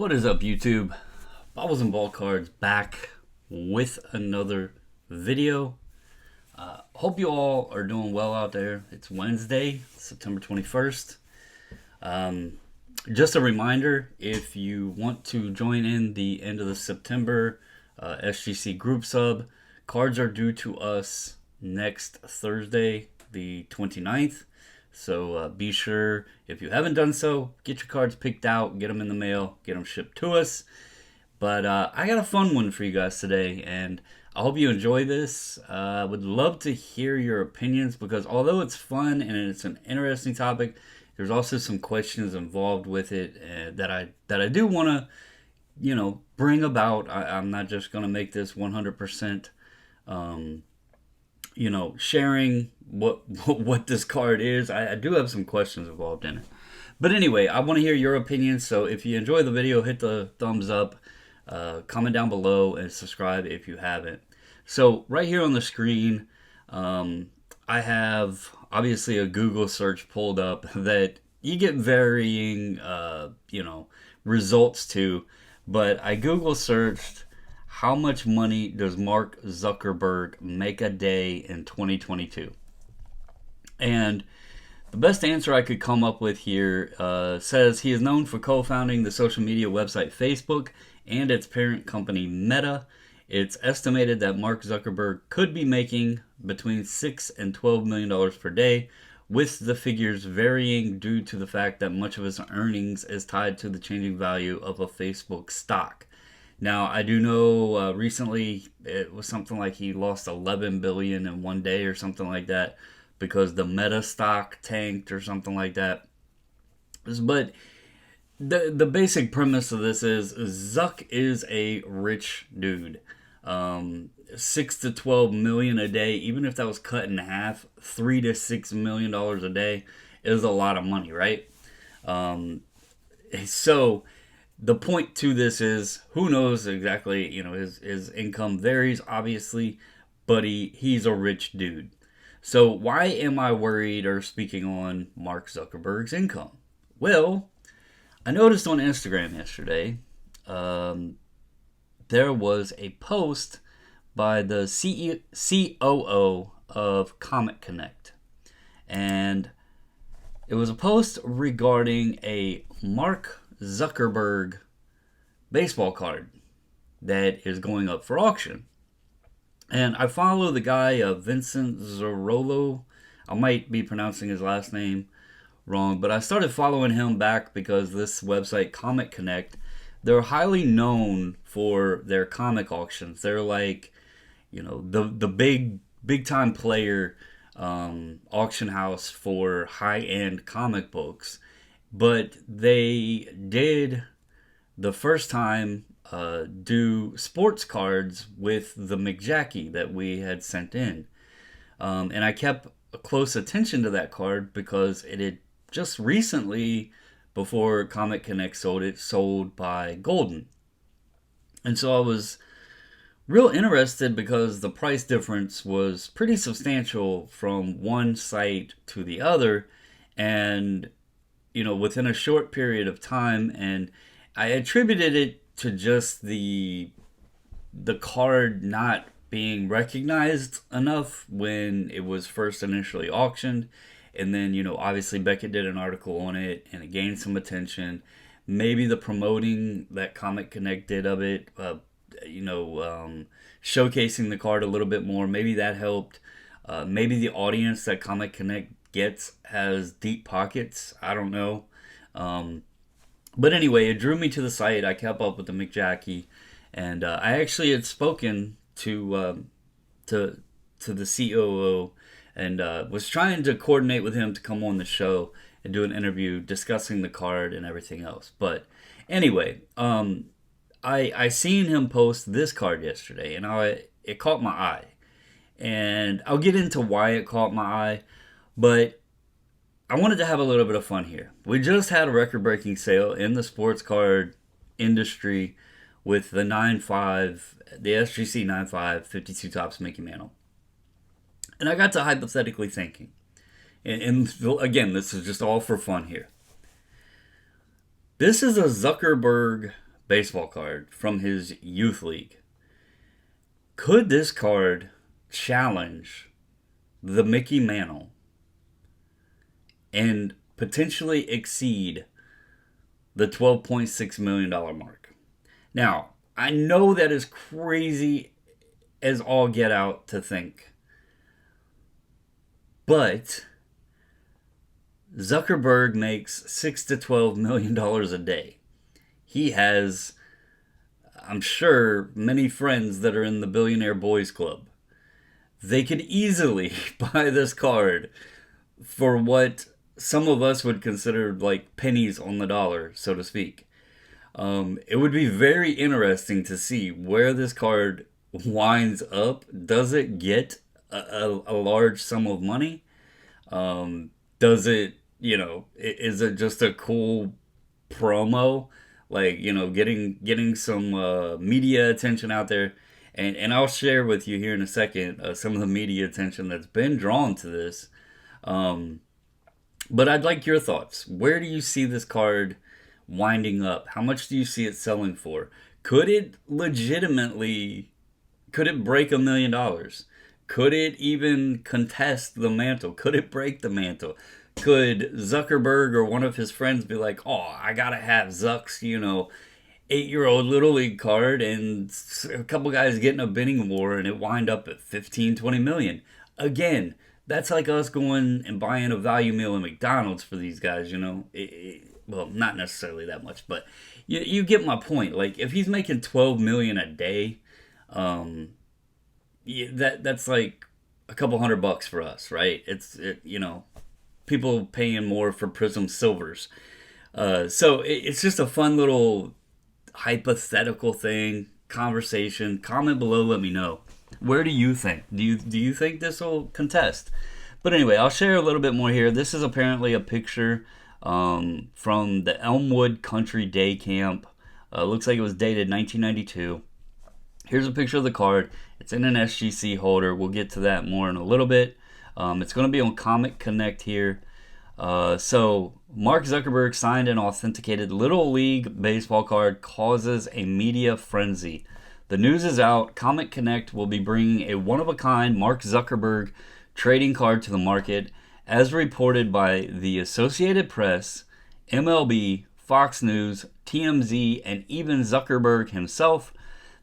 What is up, YouTube? Bobbles and Ball Cards back with another video. Hope you all are doing well out there. It's Wednesday, September 21st. Just a reminder, if you want to join in the end of the September SGC group sub, cards are due to us next Thursday, the 29th. So be sure, if you haven't done so, get your cards picked out, get them in the mail, get them shipped to us. But I got a fun one for you guys today, and I hope you enjoy this. I would love to hear your opinions, because although it's fun and it's an interesting topic, there's also some questions involved with it that I do want to, bring about. I'm not just going to make this 100%, sharing what this card is. I do have some questions involved in it. But anyway, I want to hear your opinions. So if you enjoy the video, hit the thumbs up, comment down below, and subscribe if you haven't. So right here on the screen, I have obviously a Google search pulled up that you get varying, results to. But I Google searched, how much money does Mark Zuckerberg make a day in 2022? And the best answer I could come up with here says he is known for co-founding the social media website Facebook and its parent company Meta. It's estimated that Mark Zuckerberg could be making between $6 and $12 million per day, with the figures varying due to the fact that much of his earnings is tied to the changing value of a Facebook stock. Now, I do know recently it was something like he lost $11 billion in one day or something like that, because the Meta stock tanked or something like that. But the basic premise of this is Zuck is a rich dude. 6 to 12 million a day, even if that was cut in half, $3 to $6 million a day is a lot of money, right? So the point to this is, who knows exactly, his income varies, obviously, but he's a rich dude. So why am I worried or speaking on Mark Zuckerberg's income? Well, I noticed on Instagram yesterday, there was a post by the COO of Comic Connect. And it was a post regarding a Mark Zuckerberg baseball card that is going up for auction. And I follow the guy, Vincent Zarolo. I might be pronouncing his last name wrong, but I started following him back because this website, Comic Connect, they're highly known for their comic auctions. They're like, the big time player auction house for high-end comic books. But they did the first time do sports cards with the McJackie that we had sent in. And I kept a close attention to that card because it had just recently, before Comic Connect sold it, sold by Golden. And so I was real interested because the price difference was pretty substantial from one site to the other. And, within a short period of time, and I attributed it to just the card not being recognized enough when it was first initially auctioned. And then, obviously Beckett did an article on it and it gained some attention. Maybe the promoting that Comic Connect did of it, showcasing the card a little bit more, maybe that helped. Maybe the audience that Comic Connect gets has deep pockets. I don't know. But anyway, it drew me to the site. I kept up with the McJackie, and I actually had spoken to the COO and was trying to coordinate with him to come on the show and do an interview discussing the card and everything else. But anyway, I seen him post this card yesterday, and it caught my eye. And I'll get into why it caught my eye, but I wanted to have a little bit of fun here. We just had a record-breaking sale in the sports card industry with the 9.5, the SGC 9.5 52 Topps Mickey Mantle. And I got to hypothetically thinking, and again, this is just all for fun here. This is a Zuckerberg baseball card from his youth league. Could this card challenge the Mickey Mantle and potentially exceed the $12.6 million mark? Now, I know that is crazy as all get out to think, but Zuckerberg makes $6 to $12 million a day. He has, I'm sure, many friends that are in the Billionaire Boys Club. They could easily buy this card for what some of us would consider like pennies on the dollar, so to speak. It would be very interesting to see where this card winds up. Does it get a large sum of money? Does it, is it just a cool promo? Like, getting some media attention out there. And I'll share with you here in a second some of the media attention that's been drawn to this. But I'd like your thoughts. Where do you see this card winding up? How much do you see it selling for? Could it break $1 million? Could it even contest the mantle? Could it break the mantle? Could Zuckerberg or one of his friends be like, oh, I gotta have Zuck's, 8-year-old Little League card, and a couple guys get in a bidding war and it wind up at 15, 20 million? Again, that's like us going and buying a value meal at McDonald's for these guys, well, not necessarily that much, but you get my point. Like, if he's making 12 million a day, that's like a couple $100 for us, right? It's people paying more for Prism Silvers. So it's just a fun little hypothetical thing, conversation. Comment below, let me know. Where do you think? Do you think this will contest? But anyway, I'll share a little bit more here. This is apparently a picture from the Elmwood Country Day Camp. Looks like it was dated 1992. Here's a picture of the card. It's in an SGC holder. We'll get to that more in a little bit. It's going to be on Comic Connect here. So Mark Zuckerberg signed an authenticated Little League baseball card, causes a media frenzy. The news is out. Comic Connect will be bringing a one-of-a-kind Mark Zuckerberg trading card to the market, as reported by the Associated Press, MLB, Fox News, TMZ, and even Zuckerberg himself.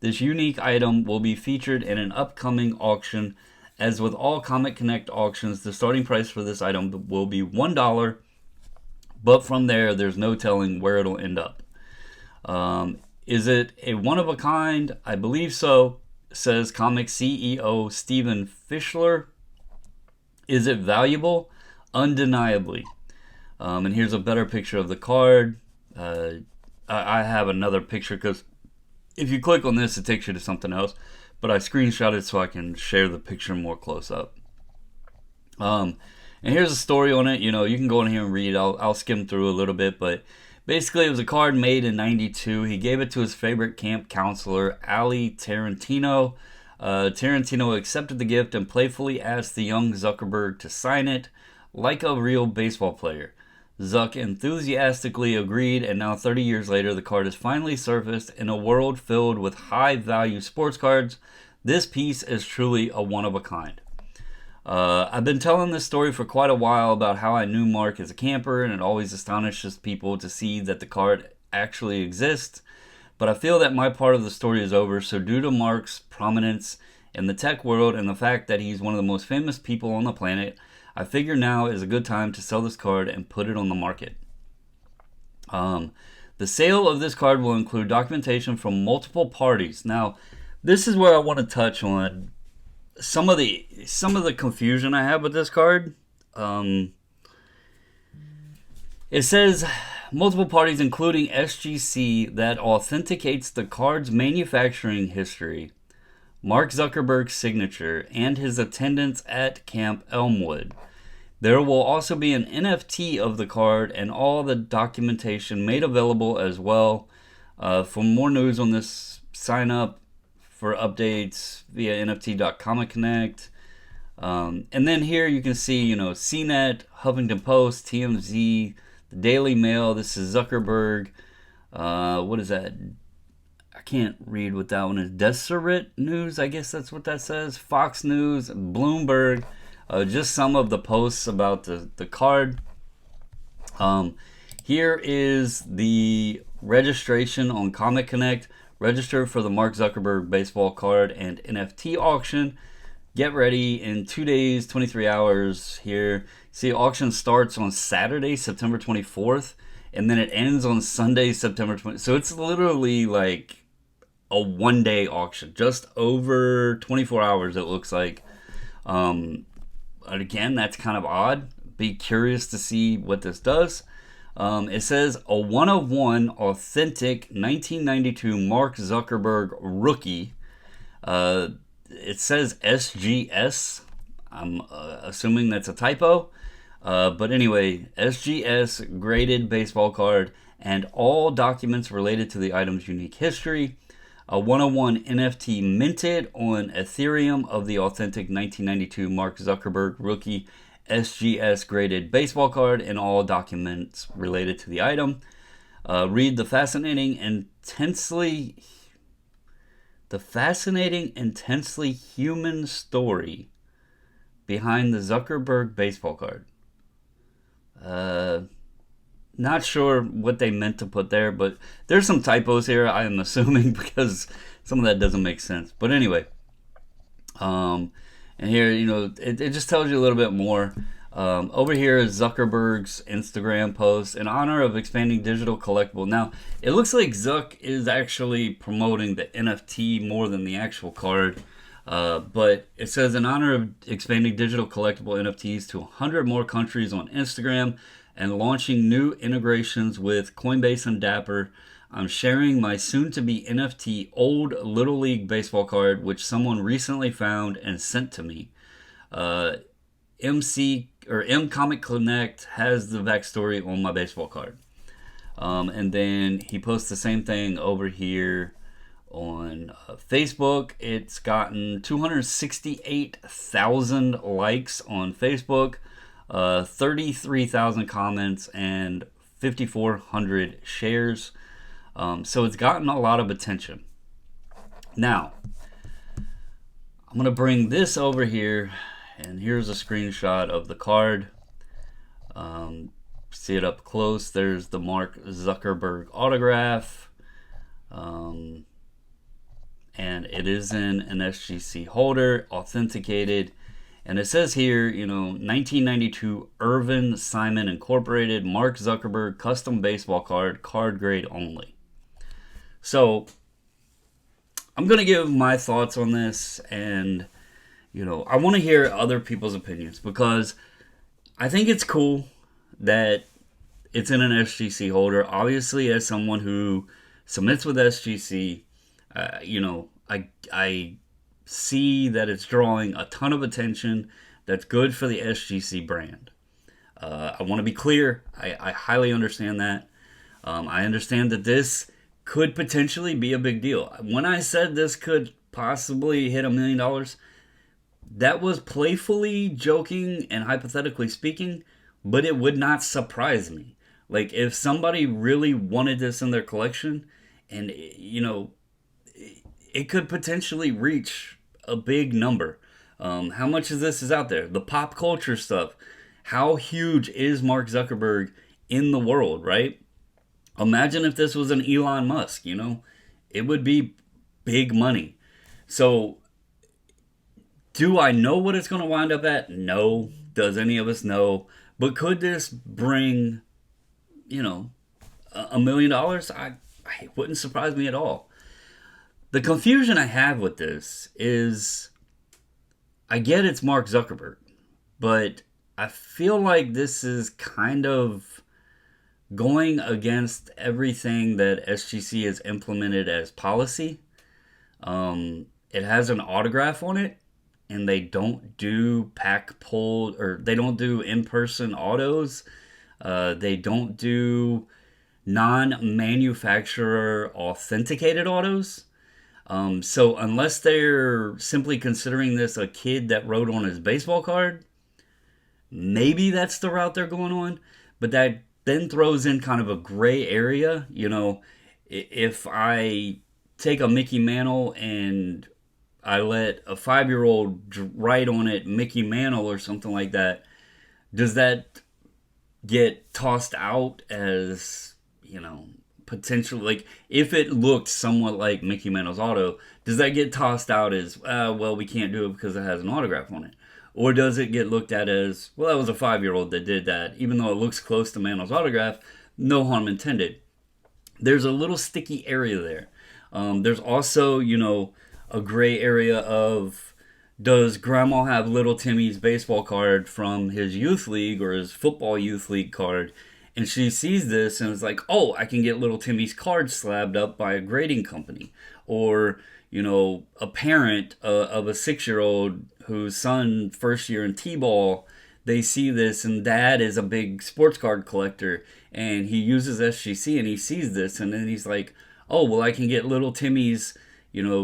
This unique item will be featured in an upcoming auction. As with all Comic Connect auctions, the starting price for this item will be $1, but from there's no telling where it'll end up. Is it a one-of-a-kind? I believe so, says Comic CEO Steven Fischler. Is it valuable? Undeniably. And here's a better picture of the card. I have another picture because if you click on this, it takes you to something else. But I screenshot it so I can share the picture more close up. And here's a story on it. You can go in here and read. I'll skim through a little bit, but basically it was a card made in '92. He gave it to his favorite camp counselor, Ali Tarantino. Tarantino accepted the gift and playfully asked the young Zuckerberg to sign it like a real baseball player. Zuck enthusiastically agreed, and now 30 years later, the card has finally surfaced in a world filled with high-value sports cards. This piece is truly a one-of-a-kind. I've been telling this story for quite a while about how I knew Mark as a camper, and it always astonishes people to see that the card actually exists. But I feel that my part of the story is over, so due to Mark's prominence in the tech world and the fact that he's one of the most famous people on the planet, I figure now is a good time to sell this card and put it on the market. The sale of this card will include documentation from multiple parties. Now, this is where I want to touch on some of the confusion I have with this card. It says multiple parties, including SGC, that authenticates the card's manufacturing history, Mark Zuckerberg's signature, and his attendance at Camp Elmwood. There will also be an NFT of the card and all the documentation made available as well. For more news on this, sign up for updates via nft.comicconnect. And then here you can see, CNET, Huffington Post, TMZ, the Daily Mail. This is Zuckerberg. What is that? can't read what that one is. Deseret News, I guess that's what that says. Fox News, Bloomberg, just some of the posts about the card. Here is the registration on Comic Connect. Register for the Mark Zuckerberg baseball card and NFT auction. Get ready in 2 days, 23 hours here. See, auction starts on Saturday, September 24th, and then it ends on Sunday, September 20th. So it's literally like a one-day auction, just over 24 hours, it looks like. Again, that's kind of odd. Be curious to see what this does. It says a 1-of-1 authentic 1992 Mark Zuckerberg rookie. It says SGS. I'm assuming that's a typo. But anyway, SGS graded baseball card and all documents related to the item's unique history. A 1-of-1 NFT minted on Ethereum of the authentic 1992 Mark Zuckerberg rookie SGS graded baseball card and all documents related to the item. Read the fascinating, intensely human story behind the Zuckerberg baseball card. Not sure what they meant to put there, but there's some typos here, I am assuming, because some of that doesn't make sense. But anyway, and here, it just tells you a little bit more. Over here is Zuckerberg's Instagram post in honor of expanding digital collectible. Now, it looks like Zuck is actually promoting the NFT more than the actual card. But it says, in honor of expanding digital collectible NFTs to 100 more countries on Instagram and launching new integrations with Coinbase and Dapper, I'm sharing my soon-to-be NFT old Little League baseball card, which someone recently found and sent to me. M Comic Connect has the backstory on my baseball card. And then he posts the same thing over here on Facebook. It's gotten 268,000 likes on Facebook, 33,000 comments, and 5,400 shares. So it's gotten a lot of attention. Now, I'm going to bring this over here, and here's a screenshot of the card. See it up close. There's the Mark Zuckerberg autograph. And it is in an SGC holder, authenticated. And it says here, 1992 Irvin Simon Incorporated, Mark Zuckerberg custom baseball card grade only. So I'm going to give my thoughts on this, and, I want to hear other people's opinions, because I think it's cool that it's in an SGC holder. Obviously, as someone who submits with SGC, I see that it's drawing a ton of attention. That's good for the SGC brand. I want to be clear. I highly understand that. I understand that this could potentially be a big deal. When I said this could possibly hit $1 million, that was playfully joking and hypothetically speaking, but it would not surprise me. Like, if somebody really wanted this in their collection, and, it could potentially reach a big number. How much of this is out there? The pop culture stuff. How huge is Mark Zuckerberg in the world, right? Imagine if this was an Elon Musk, it would be big money. So, do I know what it's going to wind up at? No. Does any of us know? But could this bring, $1 million? It wouldn't surprise me at all. The confusion I have with this is, I get it's Mark Zuckerberg, but I feel like this is kind of going against everything that SGC has implemented as policy. It has an autograph on it, and they don't do pack pull, or they don't do in-person autos. They don't do non-manufacturer authenticated autos. So unless they're simply considering this a kid that wrote on his baseball card, maybe that's the route they're going on. But that then throws in kind of a gray area. If I take a Mickey Mantle and I let a 5-year-old write on it Mickey Mantle or something like that, does that get tossed out as, potential, like if it looked somewhat like Mickey Mantle's auto, does that get tossed out as, well, we can't do it because it has an autograph on it? Or does it get looked at as, well, that was a 5-year-old that did that, even though it looks close to Mantle's autograph, no harm intended? There's a little sticky area there. There's also, a gray area of, does grandma have little Timmy's baseball card from his youth league or his football youth league card? And she sees this and is like, oh, I can get little Timmy's card slabbed up by a grading company. Or, a parent of a 6-year-old whose son first year in T-ball, they see this and dad is a big sports card collector and he uses SGC and he sees this and then he's like, oh, well, I can get little Timmy's,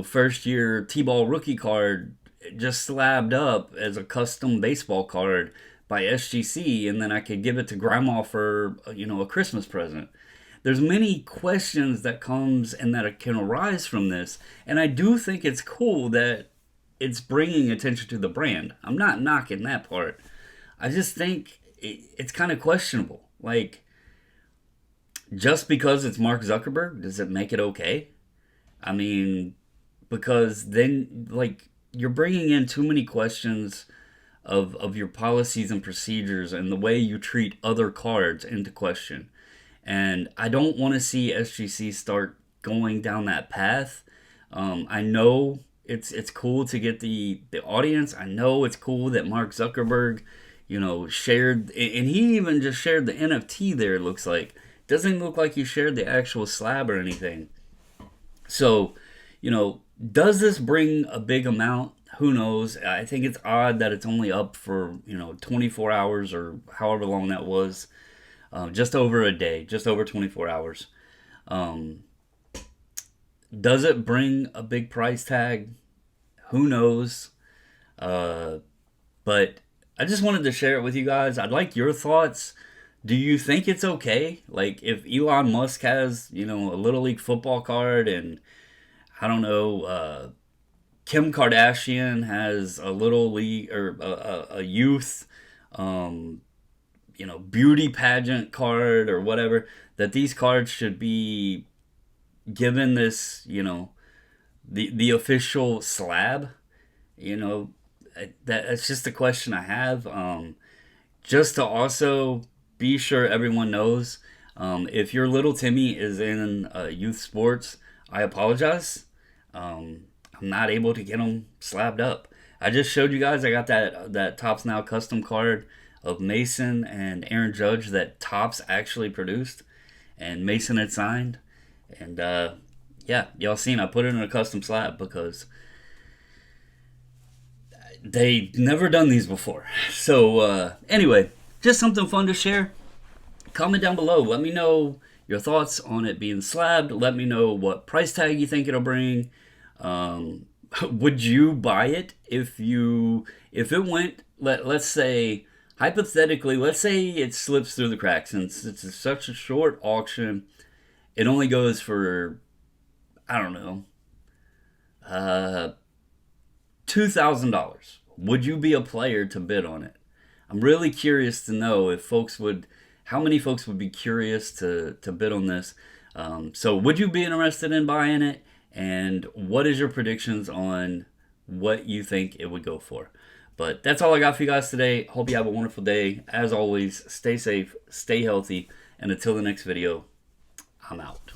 first year T-ball rookie card just slabbed up as a custom baseball card by SGC, and then I could give it to grandma for, a Christmas present. There's many questions that comes and that can arise from this, and I do think it's cool that it's bringing attention to the brand. I'm not knocking that part. I just think it's kind of questionable. Like, just because it's Mark Zuckerberg, does it make it okay? I mean, because then, like, you're bringing in too many questions of your policies and procedures and the way you treat other cards into question. And I don't want to see SGC start going down that path. I know it's cool to get the audience. I know it's cool that Mark Zuckerberg, shared, and he even just shared the NFT there, it looks like. Doesn't look like he shared the actual slab or anything. So, does this bring a big amount? Who knows? I think it's odd that it's only up for, 24 hours or however long that was. Just over a day, just over 24 hours. Does it bring a big price tag? Who knows? But I just wanted to share it with you guys. I'd like your thoughts. Do you think it's okay? Like, if Elon Musk has, a Little League football card and, I don't know, Kim Kardashian has a Little League or a youth, beauty pageant card or whatever, that these cards should be given this, the official slab? That's just a question I have. Just to also be sure everyone knows, if your little Timmy is in youth sports, I apologize. I'm not able to get them slabbed up. I just showed you guys I got that Topps Now custom card of Mason and Aaron Judge that Topps actually produced, and Mason had signed. And yeah, y'all seen I put it in a custom slab because they never done these before. So anyway, just something fun to share. Comment down below. Let me know your thoughts on it being slabbed. Let me know what price tag you think it'll bring. Would you buy it if it went, let's say, hypothetically, let's say it slips through the cracks and it's such a short auction, it only goes for, I don't know, $2,000. Would you be a player to bid on it? I'm really curious to know how many folks would be curious to bid on this. So would you be interested in buying it? And what is your predictions on what you think it would go for? But that's all I got for you guys today. Hope you have a wonderful day. As always, stay safe, stay healthy, and until the next video, I'm out.